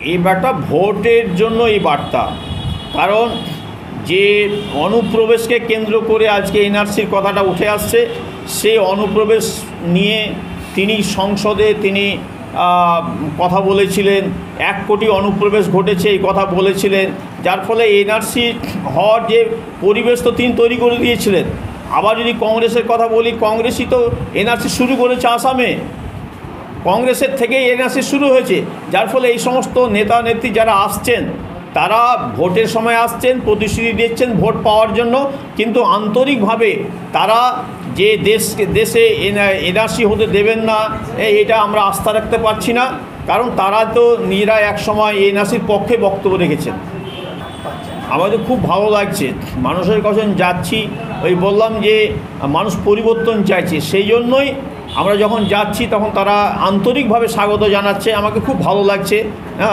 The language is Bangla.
এই বার্তা ভোটের জন্য এই বার্তা, কারণ যে অনুপ্রবেশকে কেন্দ্র করে আজকে এনআরসির কথাটা উঠে আসছে, সেই অনুপ্রবেশ নিয়ে তিনি সংসদে কথা বলেছিলেন, 1 কোটি অনুপ্রবেশ ঘটেছে এই কথা বলেছিলেন, যার ফলে এনআরসি হওয়ার যে পরিবেশ তো তিনি তৈরি করে দিয়েছিলেন। আবার যদি কংগ্রেসের কথা বলি, কংগ্রেসই তো এনআরসি শুরু করেছে আসামে, কংগ্রেসের থেকেই এনআরসি শুরু হয়েছে, যার ফলে এই সমস্ত নেতা নেত্রী যারা আসছেন তারা ভোটের সময় আসছেন, প্রতিশ্রুতি দিচ্ছেন ভোট পাওয়ার জন্য, কিন্তু আন্তরিকভাবে তারা যে দেশে এনআরসি হতে দেবেন না, এটা আমরা আস্থা রাখতে পারছি না। কারণ তারা তো নিজেরা একসময় এনআরসির পক্ষে বক্তব্য রেখেছেন। আমাদের খুব ভালো লাগছে, মানুষের কাছে যাচ্ছি, ওই বললাম যে মানুষ পরিবর্তন চাইছে, সেই জন্যই আমরা যখন যাচ্ছি তখন তারা আন্তরিকভাবে স্বাগত জানাচ্ছে, আমাকে খুব ভালো লাগছে। হ্যাঁ।